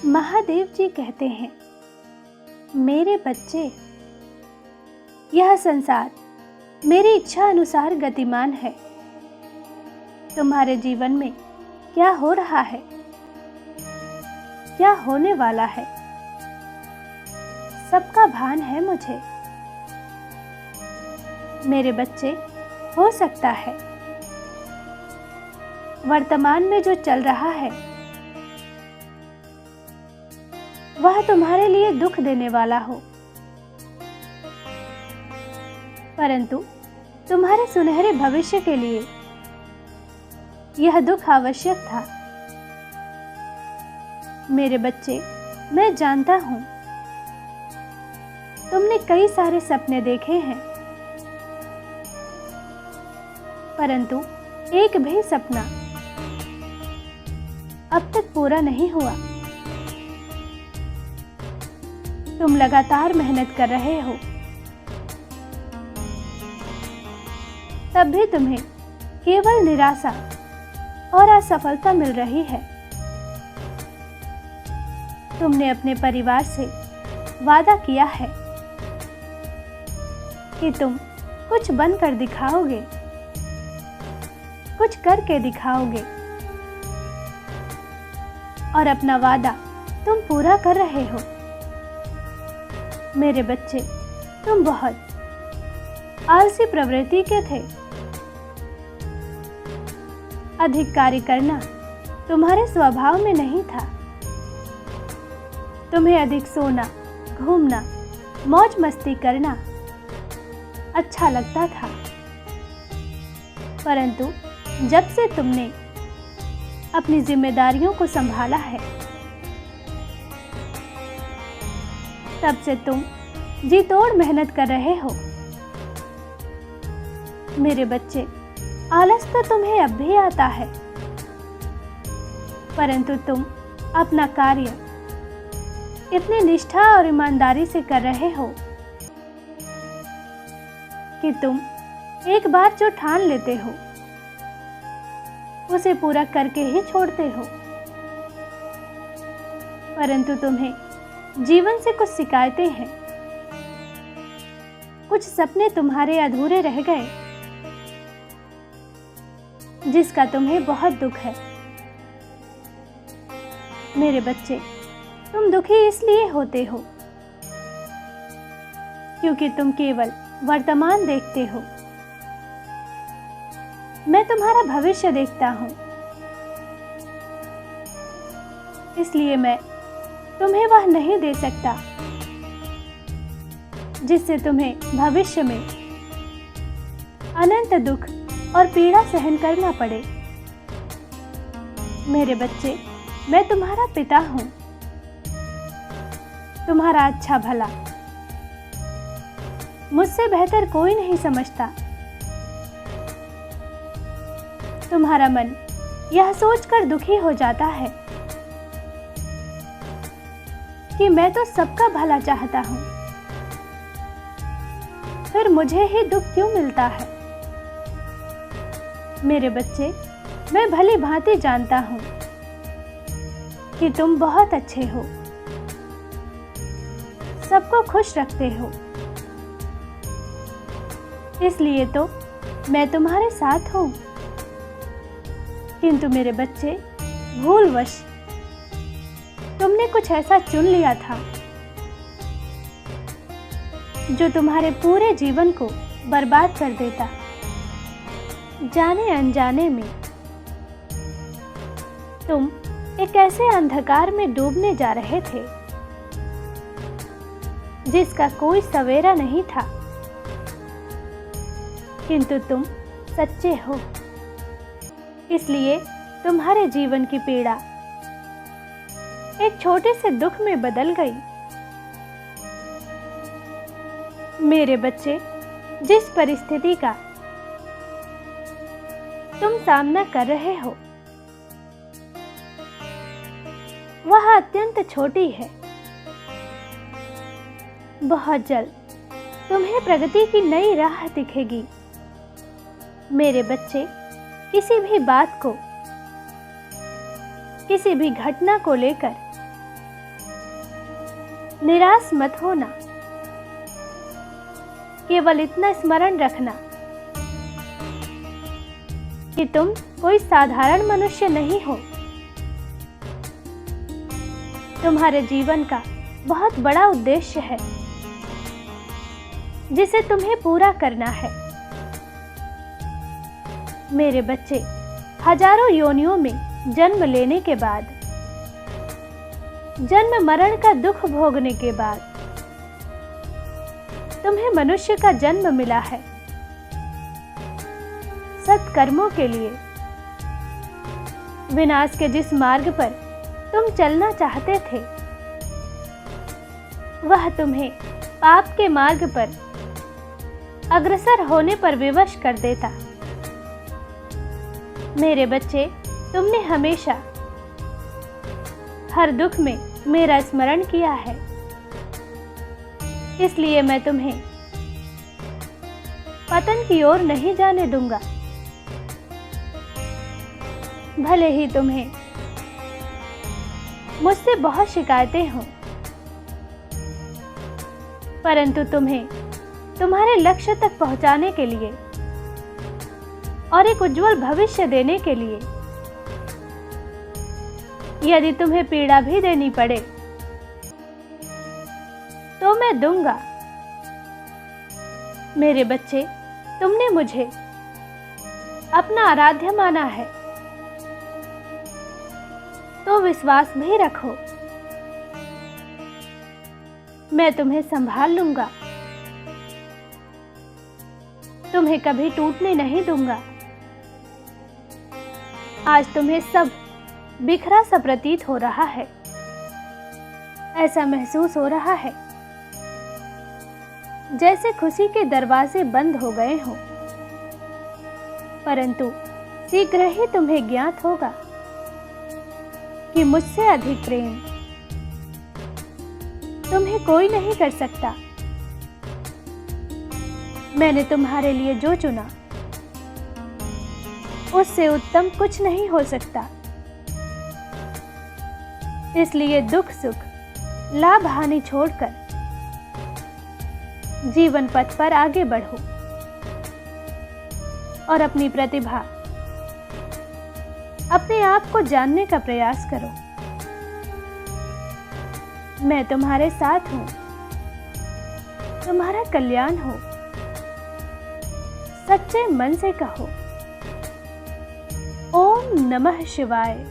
महादेव जी कहते हैं, मेरे बच्चे, यह संसार मेरी इच्छा अनुसार गतिमान है। तुम्हारे जीवन में क्या हो रहा है, क्या होने वाला है, सबका भान है मुझे। मेरे बच्चे, हो सकता है वर्तमान में जो चल रहा है वह तुम्हारे लिए दुख देने वाला हो, परंतु तुम्हारे सुनहरे भविष्य के लिए यह दुख आवश्यक था। मेरे बच्चे, मैं जानता हूं तुमने कई सारे सपने देखे हैं, परंतु एक भी सपना अब तक पूरा नहीं हुआ। तुम लगातार मेहनत कर रहे हो, तब भी तुम्हें केवल निराशा और असफलता मिल रही है। तुमने अपने परिवार से वादा किया है कि तुम कुछ बनकर दिखाओगे, कुछ करके दिखाओगे, और अपना वादा तुम पूरा कर रहे हो। मेरे बच्चे, तुम बहुत आलसी प्रवृत्ति के थे। अधिक कार्य करना तुम्हारे स्वभाव में नहीं था। तुम्हें अधिक सोना, घूमना, मौज मस्ती करना अच्छा लगता था, परंतु जब से तुमने अपनी जिम्मेदारियों को संभाला है, तब से तुम जी तोड़ मेहनत कर रहे हो। मेरे बच्चे, आलस तो तुम्हें अब भी आता है, परंतु तुम अपना कार्य इतनी निष्ठा और ईमानदारी से कर रहे हो कि तुम एक बार जो ठान लेते हो उसे पूरा करके ही छोड़ते हो। परंतु तुम्हें जीवन से कुछ शिकायतें हैं, कुछ सपने तुम्हारे अधूरे रह गए, जिसका तुम्हें बहुत दुख है। मेरे बच्चे, तुम दुखी इसलिए होते हो क्योंकि तुम केवल वर्तमान देखते हो। मैं तुम्हारा भविष्य देखता हूं, इसलिए मैं तुम्हें वह नहीं दे सकता जिससे तुम्हें भविष्य में अनंत दुख और पीड़ा सहन करना पड़े। मेरे बच्चे, मैं तुम्हारा पिता हूं, तुम्हारा अच्छा भला मुझसे बेहतर कोई नहीं समझता। तुम्हारा मन यह सोचकर दुखी हो जाता है कि मैं तो सबका भला चाहता हूं, फिर मुझे ही दुख क्यों मिलता है। मेरे बच्चे, मैं भली भांति जानता हूं कि तुम बहुत अच्छे हो, सबको खुश रखते हो, इसलिए तो मैं तुम्हारे साथ हूं। किंतु मेरे बच्चे, भूलवश तुमने कुछ ऐसा चुन लिया था जो तुम्हारे पूरे जीवन को बर्बाद कर देता। जाने अनजाने में तुम एक ऐसे अंधकार में डूबने जा रहे थे जिसका कोई सवेरा नहीं था, किंतु तुम सच्चे हो, इसलिए तुम्हारे जीवन की पीड़ा एक छोटे से दुख में बदल गई। मेरे बच्चे, जिस परिस्थिति का तुम सामना कर रहे हो वह अत्यंत छोटी है। बहुत जल्द तुम्हें प्रगति की नई राह दिखेगी। मेरे बच्चे, किसी भी बात को, किसी भी घटना को लेकर निराश मत होना। केवल इतना स्मरण रखना कि तुम कोई साधारण मनुष्य नहीं हो। तुम्हारे जीवन का बहुत बड़ा उद्देश्य है जिसे तुम्हें पूरा करना है। मेरे बच्चे, हजारों योनियों में जन्म लेने के बाद, जन्म मरण का दुख भोगने के बाद तुम्हें मनुष्य का जन्म मिला है। सत्कर्मों के लिए। विनाश के जिस मार्ग पर तुम चलना चाहते थे, वह तुम्हें पाप के मार्ग पर अग्रसर होने पर विवश कर देता। मेरे बच्चे, तुमने हमेशा हर दुख में मेरा स्मरण किया है, इसलिए मैं तुम्हें पतन की ओर नहीं जाने दूंगा। भले ही तुम्हें मुझसे बहुत शिकायतें हों, परंतु तुम्हें तुम्हारे लक्ष्य तक पहुंचाने के लिए और एक उज्जवल भविष्य देने के लिए यदि तुम्हें पीड़ा भी देनी पड़े तो मैं दूंगा। मेरे बच्चे, तुमने मुझे अपना आराध्य माना है, तो विश्वास भी रखो। मैं तुम्हें संभाल लूंगा, तुम्हें कभी टूटने नहीं दूंगा। आज तुम्हें सब बिखरा सा प्रतीत हो रहा है। ऐसा महसूस हो रहा है जैसे खुशी के दरवाजे बंद हो गए हों, परंतु शीघ्र ही तुम्हें ज्ञात होगा कि मुझसे अधिक प्रेम तुम्हें कोई नहीं कर सकता। मैंने तुम्हारे लिए जो चुना, उससे उत्तम कुछ नहीं हो सकता। इसलिए दुख सुख, लाभ हानि छोड़कर जीवन पथ पर आगे बढ़ो और अपनी प्रतिभा, अपने आप को जानने का प्रयास करो। मैं तुम्हारे साथ हूं, तुम्हारा कल्याण हो। सच्चे मन से कहो, ओम नमः शिवाय।